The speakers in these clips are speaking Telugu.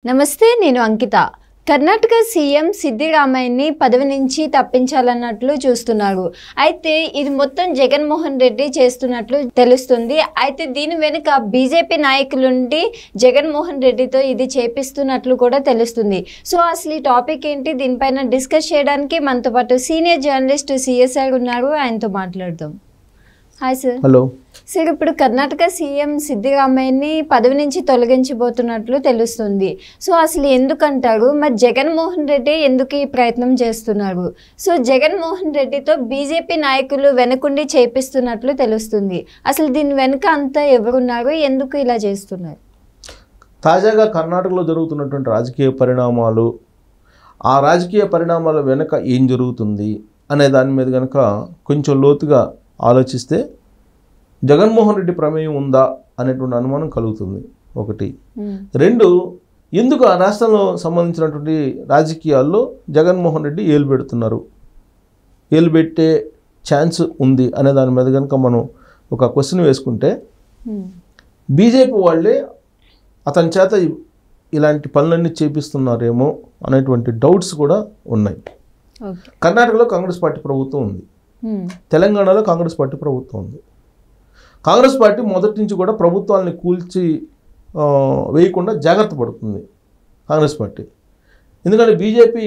నమస్తే, నేను అంకిత. కర్ణాటక సీఎం సిద్దిరామయ్యని పదవి నుంచి తప్పించాలన్నట్లు చూస్తున్నారు. అయితే ఇది మొత్తం జగన్మోహన్ రెడ్డి చేస్తున్నట్లు తెలుస్తుంది. అయితే దీని వెనుక బీజేపీ నాయకులుండి జగన్మోహన్ రెడ్డితో ఇది చేపిస్తున్నట్లు కూడా తెలుస్తుంది. సో అసలు ఈ టాపిక్ ఏంటి, దీనిపైన డిస్కస్ చేయడానికి మనతో పాటు సీనియర్ జర్నలిస్ట్ సిఎస్ఆర్ ఉన్నారు. ఆయనతో మాట్లాడదాం. Hi sir. హలో సార్, ఇప్పుడు కర్ణాటక సీఎం సిద్దిరామయ్యని పదవి నుంచి తొలగించబోతున్నట్లు తెలుస్తుంది. సో అసలు ఎందుకంటారు? మరి జగన్మోహన్ రెడ్డి ఎందుకు ఈ ప్రయత్నం చేస్తున్నారు? సో జగన్మోహన్ రెడ్డితో బీజేపీ నాయకులు వెనకుండి చేపిస్తున్నట్లు తెలుస్తుంది. అసలు దీని వెనుక అంతా ఎవరున్నారు, ఎందుకు ఇలా చేస్తున్నారు? తాజాగా కర్ణాటకలో జరుగుతున్నటువంటి రాజకీయ పరిణామాలు, ఆ రాజకీయ పరిణామాల వెనుక ఏం జరుగుతుంది అనే దాని మీద కనుక కొంచెం లోతుగా ఆలోచిస్తే జగన్మోహన్ రెడ్డి ప్రమేయం ఉందా అనేటువంటి అనుమానం కలుగుతుంది. ఒకటి. రెండు, ఎందుకు ఆ రాష్ట్రంలో సంబంధించినటువంటి రాజకీయాల్లో జగన్మోహన్ రెడ్డి ఏలు పెడుతున్నారు, ఏలు పెట్టే ఛాన్స్ ఉంది అనే దాని మీద కనుక మనం ఒక క్వశ్చన్ వేసుకుంటే బీజేపీ వాళ్ళే అతని చేత ఇలాంటి పనులన్నీ చేపిస్తున్నారేమో అనేటువంటి డౌట్స్ కూడా ఉన్నాయి. కర్ణాటకలో కాంగ్రెస్ పార్టీ ప్రభుత్వం ఉంది, తెలంగాణలో కాంగ్రెస్ పార్టీ ప్రభుత్వం ఉంది. కాంగ్రెస్ పార్టీ మొదటి నుంచి కూడా ప్రభుత్వాన్ని కూల్చి వేయకుండా జాగ్రత్త పడుతుంది కాంగ్రెస్ పార్టీ. ఎందుకంటే బీజేపీ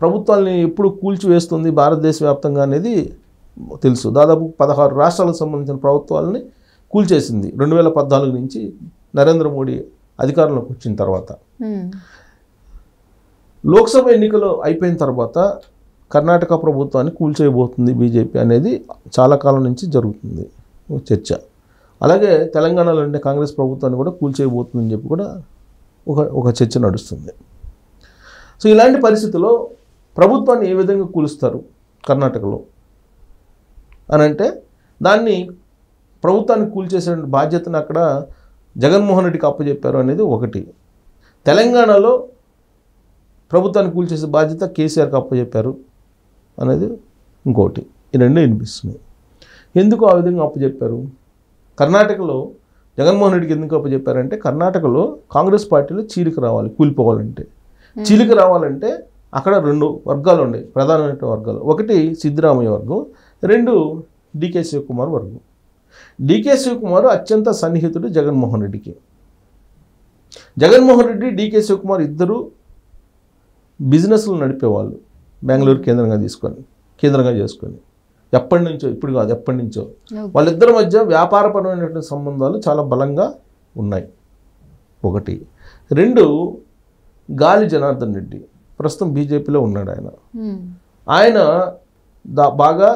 ప్రభుత్వాన్ని ఎప్పుడు కూల్చి వేస్తుంది భారతదేశ వ్యాప్తంగా అనేది తెలుసు. దాదాపు 16 రాష్ట్రాలకు సంబంధించిన ప్రభుత్వాలని కూల్చేసింది 2014 నుంచి నరేంద్ర మోడీ అధికారంలోకి వచ్చిన తర్వాత. లోక్సభ ఎన్నికలు అయిపోయిన తర్వాత కర్ణాటక ప్రభుత్వాన్ని కూల్చేయబోతుంది బీజేపీ అనేది చాలా కాలం నుంచి జరుగుతుంది చర్చ. అలాగే తెలంగాణలో ఉండే కాంగ్రెస్ ప్రభుత్వాన్ని కూడా కూల్చేయబోతుందని చెప్పి కూడా ఒక చర్చ నడుస్తుంది. సో ఇలాంటి పరిస్థితుల్లో ప్రభుత్వాన్ని ఏ విధంగా కూలుస్తారు కర్ణాటకలో అని అంటే, దాన్ని ప్రభుత్వాన్ని కూల్చేసే బాధ్యతను అక్కడ జగన్మోహన్ రెడ్డికి అప్పచెప్పారు అనేది ఒకటి. తెలంగాణలో ప్రభుత్వాన్ని కూల్చేసే బాధ్యత కేసీఆర్కి అప్పచెప్పారు అనేది ఇంకోటి. ఈ రెండు వినిపిస్తున్నాయి. ఎందుకు ఆ విధంగా అప్పచెప్పారు? కర్ణాటకలో జగన్మోహన్ రెడ్డికి ఎందుకు అప్పచెప్పారంటే, కర్ణాటకలో కాంగ్రెస్ పార్టీలో చీలిక రావాలి, కూలిపోవాలంటే. చీలిక రావాలంటే అక్కడ 2 వర్గాలు ఉన్నాయి, ప్రధానమైన వర్గాలు. ఒకటి సిద్దిరామయ్య వర్గం, 2 డికే శివకుమార్ వర్గం. డికే శివకుమార్ అత్యంత సన్నిహితుడు జగన్మోహన్ రెడ్డికి. జగన్మోహన్ రెడ్డి, డికే శివకుమార్ ఇద్దరు బిజినెస్లు నడిపేవాళ్ళు, బెంగళూరు కేంద్రంగా చేసుకొని. ఎప్పటి నుంచో, ఇప్పుడు కాదు, ఎప్పటి నుంచో వాళ్ళిద్దరి మధ్య వ్యాపారపరమైనటువంటి సంబంధాలు చాలా బలంగా ఉన్నాయి. ఒకటి. 2, గాలి జనార్దన్ రెడ్డి ప్రస్తుతం బీజేపీలో ఉన్నాడు. ఆయన బాగా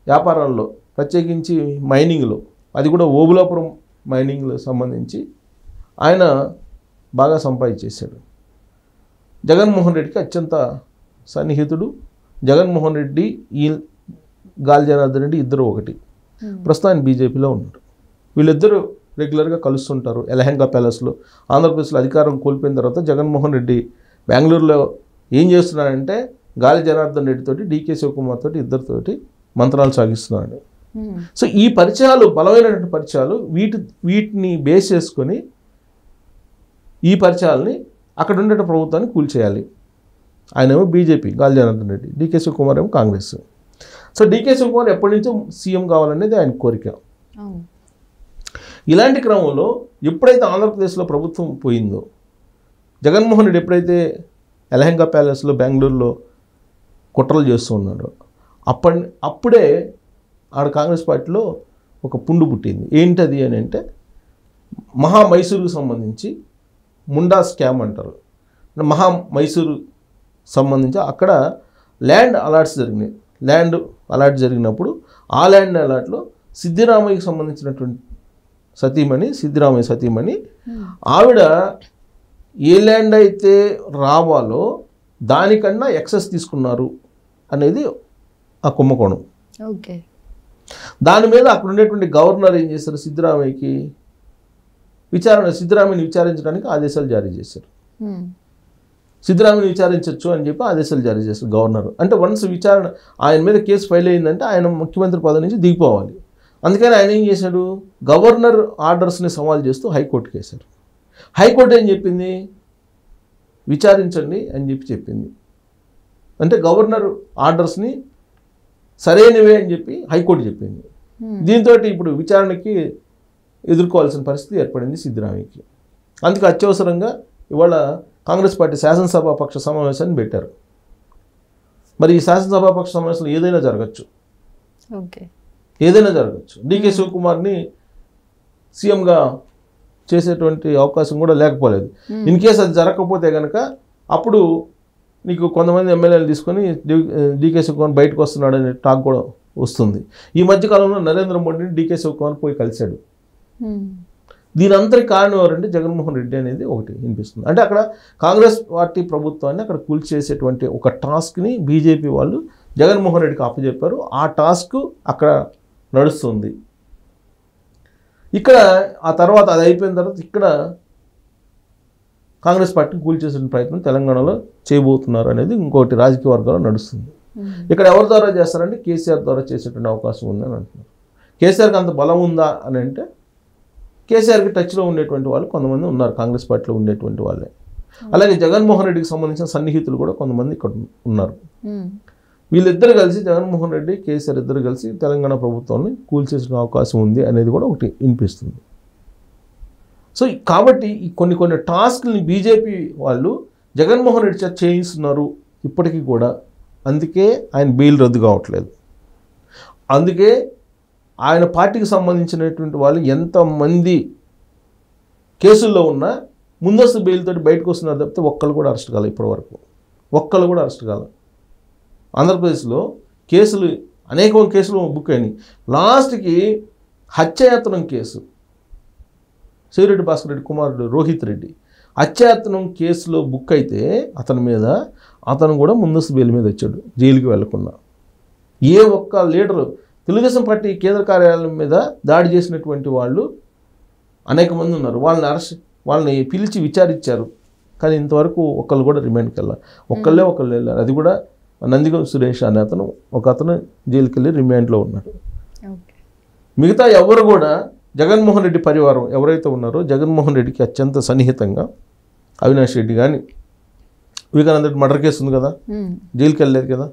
వ్యాపారాల్లో, ప్రత్యేకించి మైనింగ్లో, అది కూడా ఓబులాపురం మైనింగ్లో సంబంధించి ఆయన బాగా సంపాదించేశాడు. జగన్మోహన్ రెడ్డికి అత్యంత సన్నిహితుడు. జగన్మోహన్ రెడ్డి, ఈ గాలి జనార్దన్ రెడ్డి ఇద్దరు ఒకటి. ప్రస్తుతం ఆయన బీజేపీలో ఉన్నారు. వీళ్ళిద్దరూ రెగ్యులర్గా కలుస్తుంటారు ఎలహంగా ప్యాలెస్లో. ఆంధ్రప్రదేశ్లో అధికారం కోల్పోయిన తర్వాత జగన్మోహన్ రెడ్డి బెంగళూరులో ఏం చేస్తున్నాడంటే, గాలి జనార్దన్ రెడ్డితోటి, డికే శివకుమార్ తోటి, ఇద్దరితోటి మంత్రాలు సాగిస్తున్నాడు. సో ఈ పరిచయాలు, బలమైనటువంటి పరిచయాలు, వీటిని బేస్ చేసుకొని ఈ పరిచయాలని అక్కడ ఉండే ప్రభుత్వాన్ని కూల్చేయాలి. ఆయనేమో బీజేపీ, గాలి జనార్దన్ రెడ్డి, డికే శివకుమార్ ఏమో కాంగ్రెస్. సో డికే శివకుమార్ ఎప్పటి నుంచో సీఎం కావాలనేది ఆయన కోరిక. ఇలాంటి క్రమంలో ఎప్పుడైతే ఆంధ్రప్రదేశ్లో ప్రభుత్వం పోయిందో, జగన్మోహన్ రెడ్డి ఎప్పుడైతే ఎలహంగా ప్యాలెస్లో బెంగళూరులో కుట్రలు చేస్తూ ఉన్నాడో, అప్పుడే ఆడ కాంగ్రెస్ పార్టీలో ఒక పుండు పుట్టింది. ఏంటది అని అంటే, మహామైసూరుకు సంబంధించి ముండా స్కామ్ అంటారు. మహామైసూరు సంబంధించి అక్కడ ల్యాండ్ అలాట్ జరిగినప్పుడు ఆ ల్యాండ్ అలాట్లో సిద్దిరామయ్యకి సంబంధించినటువంటి సిద్దిరామయ్య సతీమణి ఆవిడ ఏ ల్యాండ్ అయితే రావాలో దానికన్నా ఎక్సెస్ తీసుకున్నారు అనేది ఆ కుంభకోణం. ఓకే. దాని మీద అక్కడ ఉండేటువంటి గవర్నర్ ఏం చేశారు, సిద్దిరామయ్యని విచారించడానికి ఆదేశాలు జారీ చేశారు. సిద్దిరామయ్యని విచారించవచ్చు అని చెప్పి ఆదేశాలు జారీ చేశారు గవర్నర్. అంటే వన్స్ విచారణ, ఆయన మీద కేసు ఫైల్ అయిందంటే ఆయన ముఖ్యమంత్రి పదవి నుంచి దిగిపోవాలి. అందుకని ఆయన ఏం చేశాడు, గవర్నర్ ఆర్డర్స్ని సవాల్ చేస్తూ హైకోర్టుకి వేశారు. హైకోర్టు ఏం చెప్పింది, విచారించండి అని చెప్పింది. అంటే గవర్నర్ ఆర్డర్స్ని సరైనవే అని చెప్పి హైకోర్టు చెప్పింది. దీంతో ఇప్పుడు విచారణకి ఎదుర్కోవాల్సిన పరిస్థితి ఏర్పడింది సిద్ధరామయ్యకి. అందుకే అత్యవసరంగా ఇవాళ కాంగ్రెస్ పార్టీ శాసనసభాపక్ష సమావేశాన్ని పెట్టారు. మరి ఈ శాసనసభాపక్ష సమావేశంలో ఏదైనా జరగచ్చు, ఏదైనా జరగచ్చు. డీకే శివకుమార్ని సీఎంగా చేసేటువంటి అవకాశం కూడా లేకపోలేదు. ఇన్ కేసు అది జరగకపోతే కనుక అప్పుడు నీకు కొంతమంది ఎమ్మెల్యేలు తీసుకొని డీకే శివకుమార్ బయటకు వస్తున్నాడు అనే టాక్ కూడా వస్తుంది. ఈ మధ్యకాలంలో నరేంద్ర మోడీని డీకే శివకుమార్ పోయి కలిశాడు. దీని అంతటి కారణం ఎవరంటే జగన్మోహన్ రెడ్డి అనేది ఒకటి వినిపిస్తుంది. అంటే అక్కడ కాంగ్రెస్ పార్టీ ప్రభుత్వాన్ని అక్కడ కూల్చేసేటువంటి ఒక టాస్క్ని బీజేపీ వాళ్ళు జగన్మోహన్ రెడ్డికి అప్పచెప్పారు. ఆ టాస్క్ అక్కడ నడుస్తుంది. ఇక్కడ ఆ తర్వాత అది అయిపోయిన తర్వాత ఇక్కడ కాంగ్రెస్ పార్టీని కూల్చేసిన ప్రయత్నం తెలంగాణలో చేయబోతున్నారు అనేది ఇంకోటి రాజకీయ వర్గాల్లో నడుస్తుంది. ఇక్కడ ఎవరి ద్వారా చేస్తారంటే కేసీఆర్ ద్వారా చేసేటువంటి అవకాశం ఉందని అంటున్నారు. కేసీఆర్కి అంత బలం ఉందా అని అంటే కేసీఆర్కి టచ్లో ఉండేటువంటి వాళ్ళు కొంతమంది ఉన్నారు, కాంగ్రెస్ పార్టీలో ఉండేటువంటి వాళ్ళే. అలాగే జగన్మోహన్ రెడ్డికి సంబంధించిన సన్నిహితులు కూడా కొంతమంది ఇక్కడ ఉన్నారు. వీళ్ళిద్దరు కలిసి జగన్మోహన్ రెడ్డి కేసీఆర్ ఇద్దరు కలిసి తెలంగాణ ప్రభుత్వాన్ని కూల్చేసిన అవకాశం ఉంది అనేది కూడా ఒకటి వినిపిస్తుంది. సో కాబట్టి ఈ కొన్ని టాస్క్ని బీజేపీ వాళ్ళు జగన్మోహన్ రెడ్డి చేత చేయిస్తున్నారు ఇప్పటికీ కూడా. అందుకే ఆయన బెయిల్ రద్దు కావట్లేదు. అందుకే ఆయన పార్టీకి సంబంధించినటువంటి వాళ్ళు ఎంతమంది కేసుల్లో ఉన్నా ముందస్తు బెయిల్తో బయటకు వస్తున్నారు తప్పితే ఒక్కళ్ళు కూడా అరెస్ట్ కాలేదు ఇప్పటివరకు. ఒక్కళ్ళు కూడా అరెస్ట్ కాలేదు. ఆంధ్రప్రదేశ్లో కేసులు అనేక కేసులు బుక్ అయినాయి. లాస్ట్కి హత్యాయత్నం కేసు శివిరెడ్డి భాస్కర్ రెడ్డి కుమారుడు రోహిత్ రెడ్డి హత్యాయత్నం కేసులో బుక్ అయితే అతను కూడా ముందస్తు బెయిల్ మీద వచ్చాడు, జైలుకి వెళ్లకుండా. ఏ ఒక్క లీడరు తెలుగుదేశం పార్టీ కేంద్ర కార్యాలయం మీద దాడి చేసినటువంటి వాళ్ళు అనేక మంది ఉన్నారు. వాళ్ళని పిలిచి విచారించారు, కానీ ఇంతవరకు ఒకళ్ళు కూడా రిమాండ్కి వెళ్ళారు. ఒకళ్ళు వెళ్ళారు. అది కూడా నందిగం సురేష్ అనే అతను జైలుకి వెళ్ళి రిమాండ్లో ఉన్నాడు. మిగతా ఎవరు కూడా జగన్మోహన్ రెడ్డి పరివారం ఎవరైతే ఉన్నారో జగన్మోహన్ రెడ్డికి అత్యంత సన్నిహితంగా అవినాష్ రెడ్డి కానీ, వివేకానంద రెడ్డి మర్డర్ కేసు ఉంది కదా, జైలుకి వెళ్ళలేదు కదా,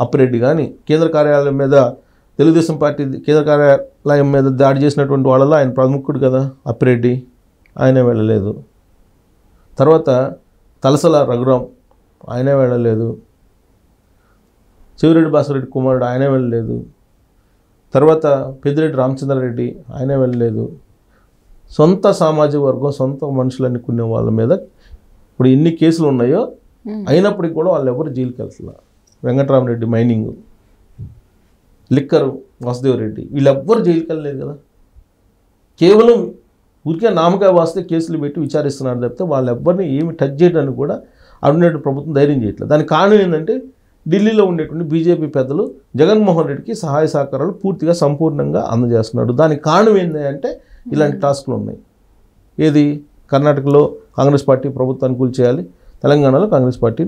అప్పిరెడ్డి కానీ, కేంద్ర కార్యాలయం మీద తెలుగుదేశం పార్టీ కేంద్ర కార్యాలయం మీద దాడి చేసినటువంటి వాళ్ళలో ఆయన ప్రముఖుడు కదా అప్పిరెడ్డి, ఆయనే వెళ్ళలేదు. తర్వాత తలసల రఘురాం ఆయనే వెళ్ళలేదు. శివిరెడ్డి భాస్కర్ రెడ్డి కుమారుడు ఆయనే వెళ్ళలేదు. తర్వాత పెద్దిరెడ్డి రామచంద్రారెడ్డి ఆయనే వెళ్ళలేదు. సొంత సామాజిక వర్గం సొంత మనుషులు అనుకునే వాళ్ళ మీద ఇప్పుడు ఎన్ని కేసులు ఉన్నాయో అయినప్పటికీ కూడా వాళ్ళు ఎవరు జైలుకి వెళ్తున్నారు. వెంకటరామరెడ్డి మైనింగ్, లిక్కరు వాసుదేవరెడ్డి వీళ్ళెవ్వరు జైలుకి వెళ్ళలేదు కదా. కేవలం ఊరికే నామకాయ వాస్తే కేసులు పెట్టి విచారిస్తున్నారు తప్పితే వాళ్ళెవ్వరిని ఏమి టచ్ చేయడానికి కూడా అడుగునేటు ప్రభుత్వం ధైర్యం చేయట్లేదు. దానికి కారణం ఏంటంటే ఢిల్లీలో ఉండేటువంటి బీజేపీ పెద్దలు జగన్మోహన్ రెడ్డికి సహాయ సహకారాలు పూర్తిగా సంపూర్ణంగా అందజేస్తున్నాడు. దానికి కారణం ఏంటంటే ఇలాంటి టాస్క్లు ఉన్నాయి. ఏది కర్ణాటకలో కాంగ్రెస్ పార్టీ ప్రభుత్వాన్ని కూల్చేయాలి, తెలంగాణలో కాంగ్రెస్ పార్టీ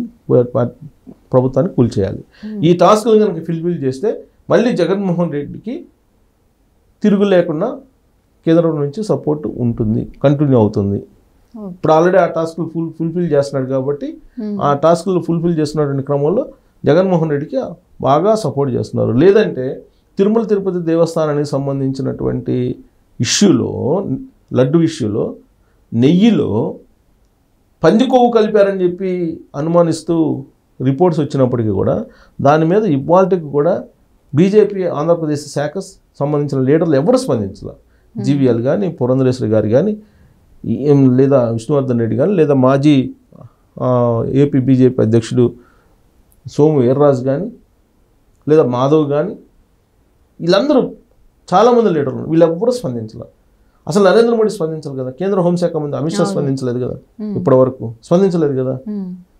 ప్రభుత్వాన్ని కూల్చేయాలి. ఈ టాస్క్లు కనుక ఫుల్ఫిల్ చేస్తే మళ్ళీ జగన్మోహన్ రెడ్డికి తిరుగు లేకుండా కేంద్రం నుంచి సపోర్ట్ ఉంటుంది, కంటిన్యూ అవుతుంది. ఇప్పుడు ఆల్రెడీ ఆ టాస్క్లు ఫుల్ఫిల్ చేస్తున్నాడు కాబట్టి ఆ టాస్క్లు ఫుల్ఫిల్ చేస్తున్నటువంటి క్రమంలో జగన్మోహన్ రెడ్డికి బాగా సపోర్ట్ చేస్తున్నారు. లేదంటే తిరుమల తిరుపతి దేవస్థానానికి సంబంధించినటువంటి ఇష్యూలో, లడ్డు ఇష్యూలో నెయ్యిలో పంది కొవ్వు కలిపారని చెప్పి అనుమానిస్తూ రిపోర్ట్స్ వచ్చినప్పటికీ కూడా దాని మీద ఇవాల్టికి కూడా బీజేపీ ఆంధ్రప్రదేశ్ శాఖ సంబంధించిన లీడర్లు ఎవరు స్పందించాల. జీవీఎల్ కానీ, పురంధరేశ్వరి గారు కానీ, లేదా విష్ణువర్ధన్ రెడ్డి కానీ, లేదా మాజీ ఏపీ బీజేపీ అధ్యక్షుడు సోము వీర్రాజు కానీ, లేదా మాధవ్ కానీ, వీళ్ళందరూ చాలామంది లీడర్లు వీళ్ళెవ్వరూ స్పందించాల. అసలు నరేంద్ర మోడీ స్పందించాలి కదా, కేంద్ర హోంశాఖ మంత్రి అమిత్ షా స్పందించలేదు కదా, ఇప్పటి వరకు స్పందించలేదు కదా.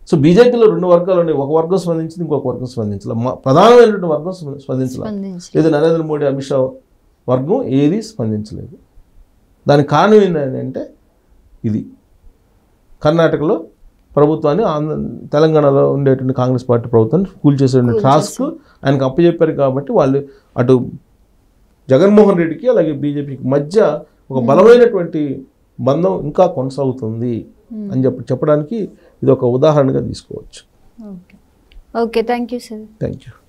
సో బీజేపీలో రెండు వర్గాలు ఉన్నాయి, ఒక వర్గం స్పందించింది, ఇంకొక వర్గం స్పందించాలి. ప్రధానమైనటువంటి వర్గం స్పందించాలి. లేదా నరేంద్ర మోడీ అమిత్ షా వర్గం ఏది స్పందించలేదు. దానికి కారణం ఏంటంటే ఇది కర్ణాటకలో ప్రభుత్వాన్ని తెలంగాణలో ఉండేటువంటి కాంగ్రెస్ పార్టీ ప్రభుత్వాన్ని కూల్చేసేటువంటి టాస్క్ ఆయనకు అప్పచెప్పారు కాబట్టి వాళ్ళు అటు జగన్మోహన్ రెడ్డికి అలాగే బీజేపీకి మధ్య ఒక బలమైనటువంటి బంధం ఇంకా కొనసాగుతుంది అని చెప్పడానికి ఇది ఒక ఉదాహరణగా తీసుకోవచ్చు. Okay, thank you sir. Thank you.